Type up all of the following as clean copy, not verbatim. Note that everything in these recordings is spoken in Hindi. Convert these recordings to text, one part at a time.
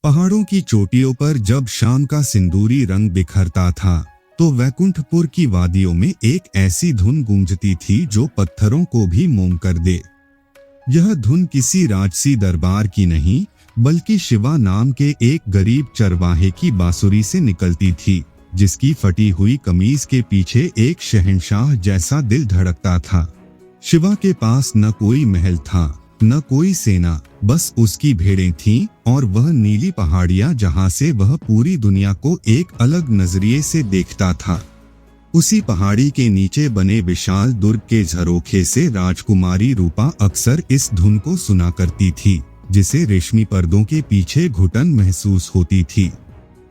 पहाड़ों की चोटियों पर जब शाम का सिंदूरी रंग बिखरता था तो वैकुंठपुर की वादियों में एक ऐसी धुन गूंजती थी जो पत्थरों को भी मोम कर दे। यह धुन किसी राजसी दरबार की नहीं, बल्कि शिवा नाम के एक गरीब चरवाहे की बांसुरी से निकलती थी, जिसकी फटी हुई कमीज के पीछे एक शहंशाह जैसा दिल धड़कता था। शिवा के पास न कोई महल था, न कोई सेना, बस उसकी भेड़ें थीं और वह नीली पहाड़ियां जहां से वह पूरी दुनिया को एक अलग नजरिए से देखता था। उसी पहाड़ी के नीचे बने विशाल दुर्ग के झरोखे से राजकुमारी रूपा अक्सर इस धुन को सुना करती थी, जिसे रेशमी पर्दों के पीछे घुटन महसूस होती थी।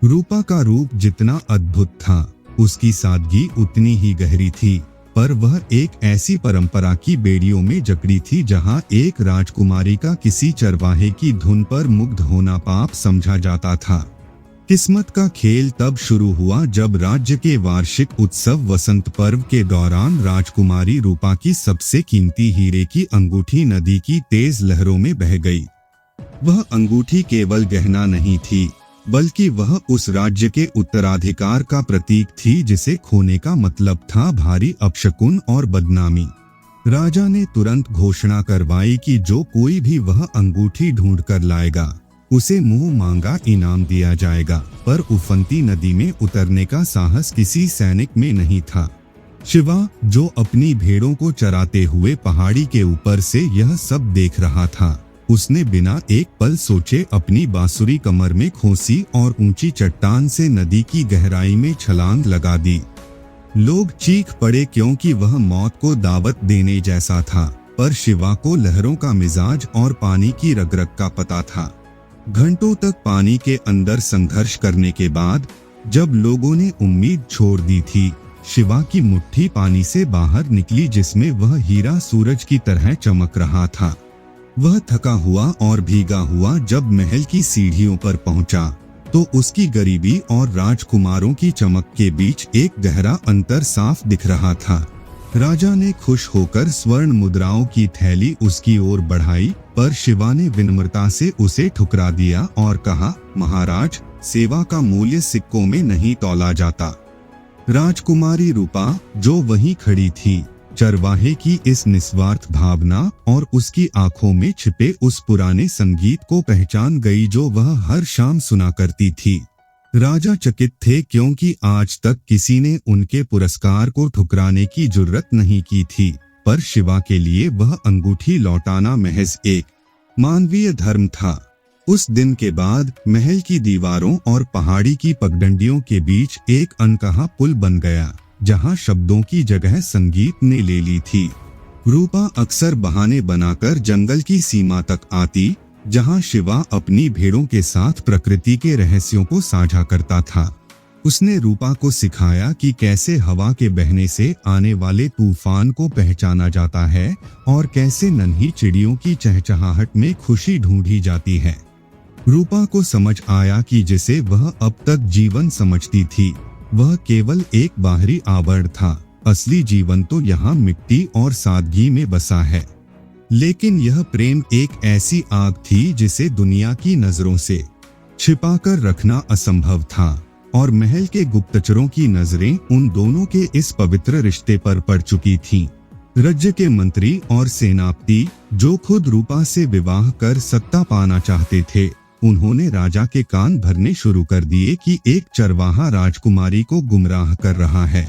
रूपा का रूप जितना अद्भुत था, उसकी सादगी उतनी ही गहरी थी, पर वह एक ऐसी परंपरा की बेड़ियों में जकड़ी थी जहां एक राजकुमारी का किसी चरवाहे की धुन पर मुग्ध होना पाप समझा जाता था। किस्मत का खेल तब शुरू हुआ जब राज्य के वार्षिक उत्सव वसंत पर्व के दौरान राजकुमारी रूपा की सबसे कीमती हीरे की अंगूठी नदी की तेज लहरों में बह गई। वह अंगूठी केवल गहना नहीं थी, बल्कि वह उस राज्य के उत्तराधिकार का प्रतीक थी जिसे खोने का मतलब था भारी अपशकुन और बदनामी। राजा ने तुरंत घोषणा करवाई कि जो कोई भी वह अंगूठी ढूंढ कर लाएगा, उसे मुंह मांगा इनाम दिया जाएगा। पर उफनती नदी में उतरने का साहस किसी सैनिक में नहीं था। शिवा, जो अपनी भेड़ों को चराते हुए पहाड़ी के ऊपर से यह सब देख रहा था, उसने बिना एक पल सोचे अपनी बांसुरी कमर में खोसी और ऊंची चट्टान से नदी की गहराई में छलांग लगा दी। लोग चीख पड़े क्योंकि वह मौत को दावत देने जैसा था, पर शिवा को लहरों का मिजाज और पानी की रग-रग का पता था। घंटों तक पानी के अंदर संघर्ष करने के बाद जब लोगों ने उम्मीद छोड़ दी थी, शिवा की मुट्ठी पानी से बाहर निकली जिसमें वह हीरा सूरज की तरह चमक रहा था। वह थका हुआ और भीगा हुआ जब महल की सीढ़ियों पर पहुंचा तो उसकी गरीबी और राजकुमारों की चमक के बीच एक गहरा अंतर साफ दिख रहा था। राजा ने खुश होकर स्वर्ण मुद्राओं की थैली उसकी ओर बढ़ाई, पर शिवा ने विनम्रता से उसे ठुकरा दिया और कहा, महाराज, सेवा का मूल्य सिक्कों में नहीं तौला जाता। राजकुमारी रूपा, जो वहीं खड़ी थी, चरवाहे की इस निस्वार्थ भावना और उसकी आंखों में छिपे उस पुराने संगीत को पहचान गई जो वह हर शाम सुना करती थी। राजा चकित थे क्योंकि आज तक किसी ने उनके पुरस्कार को ठुकराने की जुर्रत नहीं की थी, पर शिवा के लिए वह अंगूठी लौटाना महज एक मानवीय धर्म था। उस दिन के बाद महल की दीवारों और पहाड़ी की पगडंडियों के बीच एक अनकहा पुल बन गया, जहां शब्दों की जगह संगीत ने ले ली थी। रूपा अक्सर बहाने बनाकर जंगल की सीमा तक आती, जहां शिवा अपनी भेड़ों के साथ प्रकृति के रहस्यों को साझा करता था। उसने रूपा को सिखाया कि कैसे हवा के बहने से आने वाले तूफान को पहचाना जाता है और कैसे नन्ही चिड़ियों की चहचहाहट में खुशी ढूंढी जाती है। रूपा को समझ आया कि जिसे वह अब तक जीवन समझती थी, वह केवल एक बाहरी आवरण था। असली जीवन तो यहाँ मिट्टी और सादगी में बसा है। लेकिन यह प्रेम एक ऐसी आग थी जिसे दुनिया की नजरों से छिपाकर रखना असंभव था, और महल के गुप्तचरों की नजरें उन दोनों के इस पवित्र रिश्ते पर पड़ चुकी थीं। राज्य के मंत्री और सेनापति, जो खुद रूपा से विवाह कर सत्ता पाना चाहते थे, उन्होंने राजा के कान भरने शुरू कर दिए कि एक चरवाहा राजकुमारी को गुमराह कर रहा है।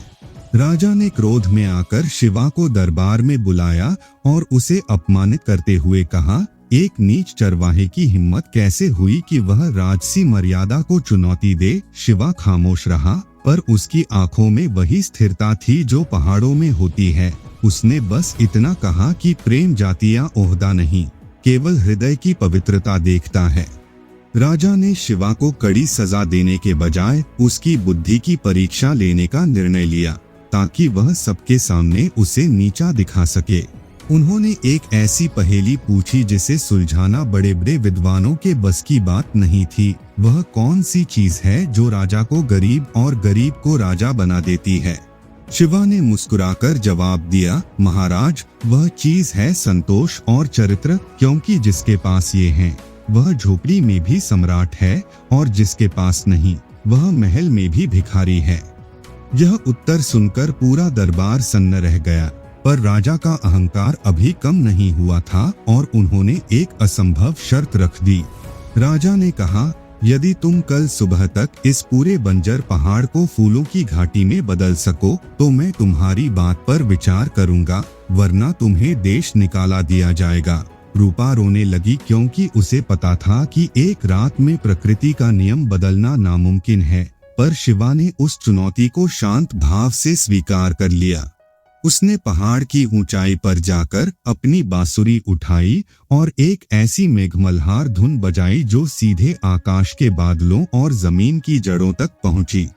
राजा ने क्रोध में आकर शिवा को दरबार में बुलाया और उसे अपमानित करते हुए कहा, एक नीच चरवाहे की हिम्मत कैसे हुई कि वह राजसी मर्यादा को चुनौती दे। शिवा खामोश रहा, पर उसकी आंखों में वही स्थिरता थी जो पहाड़ों में होती है। उसने बस इतना कहा कि प्रेम जाति या ओहदा नहीं, केवल हृदय की पवित्रता देखता है। राजा ने शिवा को कड़ी सजा देने के बजाय उसकी बुद्धि की परीक्षा लेने का निर्णय लिया, ताकि वह सबके सामने उसे नीचा दिखा सके। उन्होंने एक ऐसी पहेली पूछी जिसे सुलझाना बड़े बड़े विद्वानों के बस की बात नहीं थी। वह कौन सी चीज है जो राजा को गरीब और गरीब को राजा बना देती है? शिवा ने मुस्कुराकर जवाब दिया, महाराज, वह चीज है संतोष और चरित्र, क्योंकि जिसके पास ये हैं, वह झोपड़ी में भी सम्राट है और जिसके पास नहीं वह महल में भी भिखारी है। यह उत्तर सुनकर पूरा दरबार सन्न रह गया, पर राजा का अहंकार अभी कम नहीं हुआ था और उन्होंने एक असंभव शर्त रख दी। राजा ने कहा, यदि तुम कल सुबह तक इस पूरे बंजर पहाड़ को फूलों की घाटी में बदल सको तो मैं तुम्हारी बात पर विचार करूंगा, वरना तुम्हें देश निकाला दिया जाएगा। रूपा रोने लगी क्योंकि उसे पता था कि एक रात में प्रकृति का नियम बदलना नामुमकिन है, पर शिवा ने उस चुनौती को शांत भाव से स्वीकार कर लिया। उसने पहाड़ की ऊंचाई पर जाकर अपनी बांसुरी उठाई और एक ऐसी मेघमल्हार धुन बजाई जो सीधे आकाश के बादलों और जमीन की जड़ों तक पहुंची।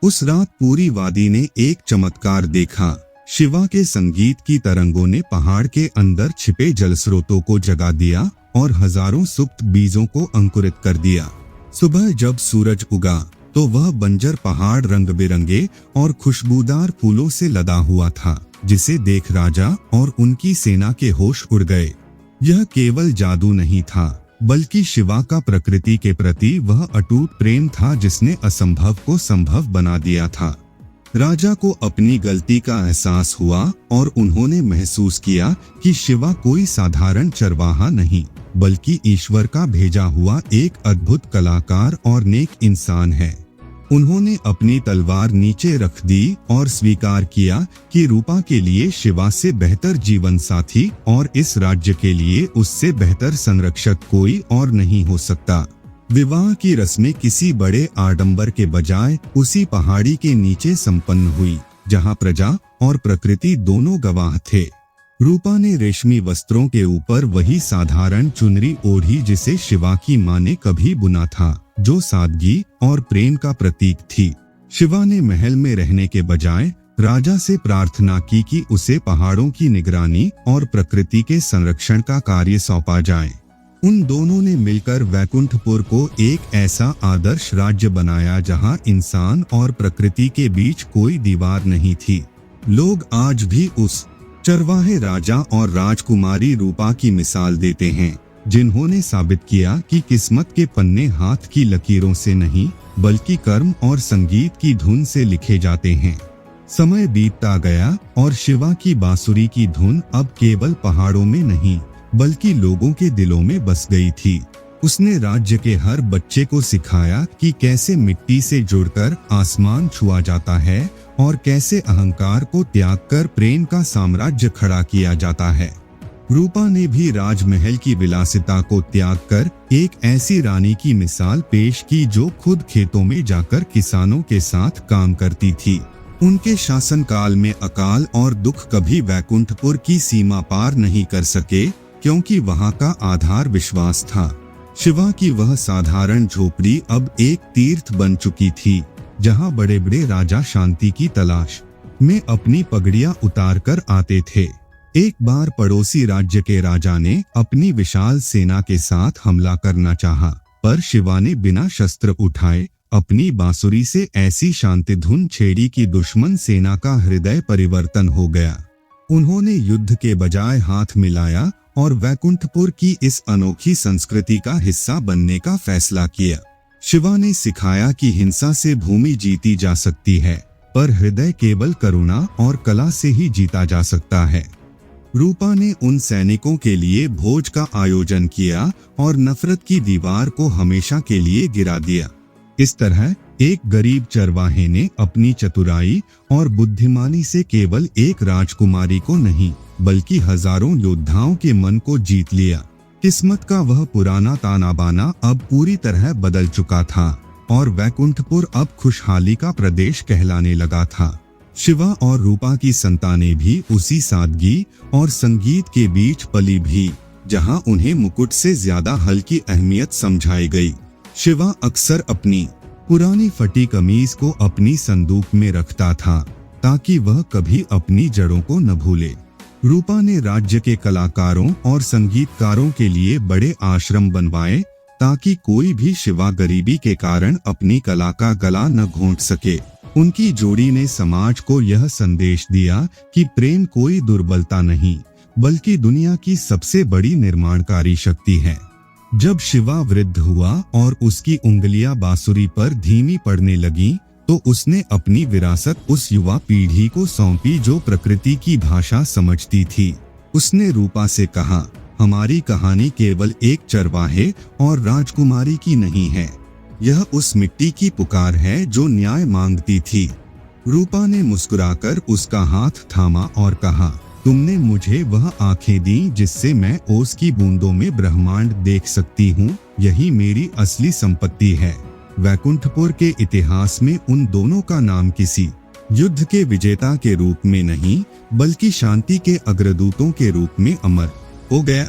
उस रात पूरी वादी ने एक चमत्कार देखा। शिवा के संगीत की तरंगों ने पहाड़ के अंदर छिपे जलस्रोतों को जगा दिया और हजारों सुप्त बीजों को अंकुरित कर दिया। सुबह जब सूरज उगा तो वह बंजर पहाड़ रंग बिरंगे और खुशबूदार फूलों से लदा हुआ था, जिसे देख राजा और उनकी सेना के होश उड़ गए। यह केवल जादू नहीं था, बल्कि शिवा का प्रकृति के प्रति वह अटूट प्रेम था जिसने असंभव को संभव बना दिया था। राजा को अपनी गलती का एहसास हुआ और उन्होंने महसूस किया कि शिवा कोई साधारण चरवाहा नहीं, बल्कि ईश्वर का भेजा हुआ एक अद्भुत कलाकार और नेक इंसान है। उन्होंने अपनी तलवार नीचे रख दी और स्वीकार किया कि रूपा के लिए शिवा से बेहतर जीवन साथी और इस राज्य के लिए उससे बेहतर संरक्षक कोई और नहीं हो सकता। विवाह की रस्में किसी बड़े आडंबर के बजाय उसी पहाड़ी के नीचे संपन्न हुई, जहां प्रजा और प्रकृति दोनों गवाह थे। रूपा ने रेशमी वस्त्रों के ऊपर वही साधारण चुनरी ओढ़ी जिसे शिवा की मां ने कभी बुना था, जो सादगी और प्रेम का प्रतीक थी। शिवा ने महल में रहने के बजाय राजा से प्रार्थना की कि उसे पहाड़ों की निगरानी और प्रकृति के संरक्षण का कार्य सौंपा जाए। उन दोनों ने मिलकर वैकुंठपुर को एक ऐसा आदर्श राज्य बनाया जहां इंसान और प्रकृति के बीच कोई दीवार नहीं थी। लोग आज भी उस चरवाहे राजा और राजकुमारी रूपा की मिसाल देते हैं, जिन्होंने साबित किया कि किस्मत के पन्ने हाथ की लकीरों से नहीं, बल्कि कर्म और संगीत की धुन से लिखे जाते हैं। समय बीतता गया और शिवा की बांसुरी की धुन अब केवल पहाड़ों में नहीं, बल्कि लोगों के दिलों में बस गई थी। उसने राज्य के हर बच्चे को सिखाया कि कैसे मिट्टी से जुड़कर आसमान छुआ जाता है और कैसे अहंकार को त्याग कर प्रेम का साम्राज्य खड़ा किया जाता है। रूपा ने भी राजमहल की विलासिता को त्याग कर एक ऐसी रानी की मिसाल पेश की जो खुद खेतों में जाकर किसानों के साथ काम करती थी। उनके शासनकाल में अकाल और दुख कभी वैकुंठपुर की सीमा पार नहीं कर सके, क्योंकि वहां का आधार विश्वास था। शिवा की वह साधारण झोपड़ी अब एक तीर्थ बन चुकी थी, जहां बड़े बड़े राजा शांति की तलाश में अपनी पगड़ियां उतार कर आते थे। एक बार पड़ोसी राज्य के राजा ने अपनी विशाल सेना के साथ हमला करना चाहा, पर शिवा ने बिना शस्त्र उठाए अपनी बांसुरी से ऐसी शांति धुन छेड़ी कि दुश्मन सेना का हृदय परिवर्तन हो गया। उन्होंने युद्ध के बजाय हाथ मिलाया और वैकुंठपुर की इस अनोखी संस्कृति का हिस्सा बनने का फैसला किया। शिवा ने सिखाया कि हिंसा से भूमि जीती जा सकती है, पर हृदय केवल करुणा और कला से ही जीता जा सकता है। रूपा ने उन सैनिकों के लिए भोज का आयोजन किया और नफरत की दीवार को हमेशा के लिए गिरा दिया। इस तरह एक गरीब चरवाहे ने अपनी चतुराई और बुद्धिमानी से केवल एक राजकुमारी को नहीं, बल्कि हजारों योद्धाओं के मन को जीत लिया। किस्मत का वह पुराना ताना बाना अब पूरी तरह बदल चुका था और वैकुंठपुर अब खुशहाली का प्रदेश कहलाने लगा था। शिवा और रूपा की संतानें भी उसी सादगी और संगीत के बीच पली भी, जहां उन्हें मुकुट से ज्यादा हल्की अहमियत समझाई गई। शिवा अक्सर अपनी पुरानी फटी कमीज को अपनी संदूक में रखता था, ताकि वह कभी अपनी जड़ों को न भूले। रूपा ने राज्य के कलाकारों और संगीतकारों के लिए बड़े आश्रम बनवाए, ताकि कोई भी शिवा गरीबी के कारण अपनी कला का गला न घोंट सके। उनकी जोड़ी ने समाज को यह संदेश दिया कि प्रेम कोई दुर्बलता नहीं, बल्कि दुनिया की सबसे बड़ी निर्माणकारी शक्ति है। जब शिवा वृद्ध हुआ और उसकी उंगलियां बांसुरी पर धीमी पड़ने लगीं, तो उसने अपनी विरासत उस युवा पीढ़ी को सौंपी जो प्रकृति की भाषा समझती थी। उसने रूपा से कहा, हमारी कहानी केवल एक चरवाहे और राजकुमारी की नहीं है, यह उस मिट्टी की पुकार है जो न्याय मांगती थी। रूपा ने मुस्कुराकर उसका हाथ थामा और कहा, तुमने मुझे वह आंखें दी जिससे मैं ओस की बूंदों में ब्रह्मांड देख सकती हूँ। यही मेरी असली संपत्ति है। वैकुंठपुर के इतिहास में उन दोनों का नाम किसी युद्ध के विजेता के रूप में नहीं, बल्कि शांति के अग्रदूतों के रूप में अमर हो गया।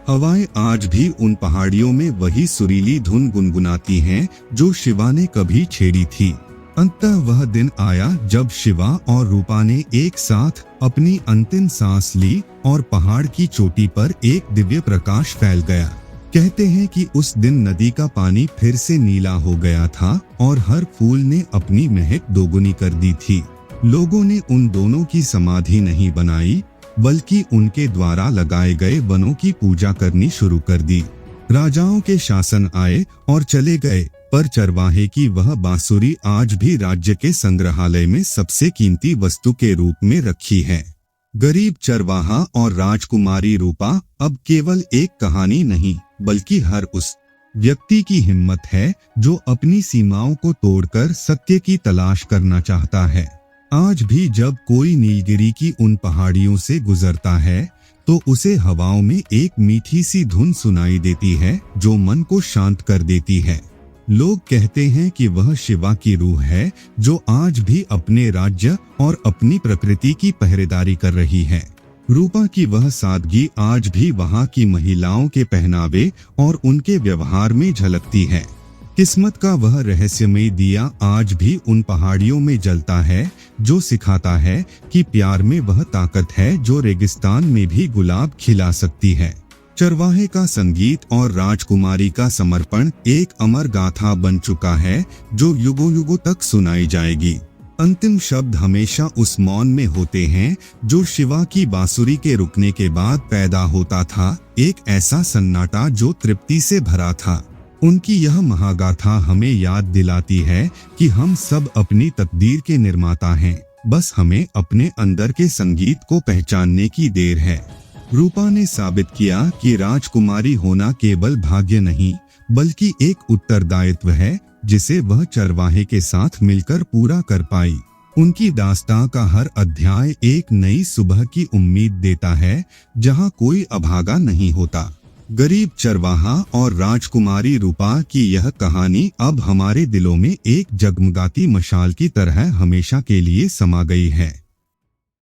हवाएं आज भी उन पहाड़ियों में वही सुरीली धुन गुनगुनाती हैं जो शिवा ने कभी छेड़ी थी। अंततः वह दिन आया जब शिवा और रूपा ने एक साथ अपनी अंतिम सांस ली और पहाड़ की चोटी पर एक दिव्य प्रकाश फैल गया। कहते हैं कि उस दिन नदी का पानी फिर से नीला हो गया था और हर फूल ने अपनी महक दोगुनी कर दी थी। लोगों ने उन दोनों की समाधि नहीं बनाई, बल्कि उनके द्वारा लगाए गए वनों की पूजा करनी शुरू कर दी। राजाओं के शासन आए और चले गए, पर चरवाहे की वह बांसुरी आज भी राज्य के संग्रहालय में सबसे कीमती वस्तु के रूप में रखी है। गरीब चरवाहा और राजकुमारी रूपा अब केवल एक कहानी नहीं, बल्कि हर उस व्यक्ति की हिम्मत है जो अपनी सीमाओं को तोड़कर सत्य की तलाश करना चाहता है। आज भी जब कोई नीलगिरी की उन पहाड़ियों से गुजरता है, तो उसे हवाओं में एक मीठी सी धुन सुनाई देती है जो मन को शांत कर देती है। लोग कहते हैं कि वह शिवा की रूह है जो आज भी अपने राज्य और अपनी प्रकृति की पहरेदारी कर रही है। रूपा की वह सादगी आज भी वहां की महिलाओं के पहनावे और उनके व्यवहार में झलकती है। किस्मत का वह रहस्यमय दिया आज भी उन पहाड़ियों में जलता है, जो सिखाता है कि प्यार में वह ताकत है जो रेगिस्तान में भी गुलाब खिला सकती है। चरवाहे का संगीत और राजकुमारी का समर्पण एक अमर गाथा बन चुका है जो युगों युगों तक सुनाई जाएगी। अंतिम शब्द हमेशा उस मौन में होते हैं जो शिवा की बांसुरी के रुकने के बाद पैदा होता था, एक ऐसा सन्नाटा जो तृप्ति से भरा था। उनकी यह महागाथा हमें याद दिलाती है कि हम सब अपनी तकदीर के निर्माता हैं, बस हमें अपने अंदर के संगीत को पहचानने की देर है। रूपा ने साबित किया कि राजकुमारी होना केवल भाग्य नहीं, बल्कि एक उत्तरदायित्व है जिसे वह चरवाहे के साथ मिलकर पूरा कर पाई। उनकी दास्तां का हर अध्याय एक नई सुबह की उम्मीद देता है, जहां कोई अभागा नहीं होता। गरीब चरवाहा और राजकुमारी रूपा की यह कहानी अब हमारे दिलों में एक जगमगाती मशाल की तरह हमेशा के लिए समा गई है।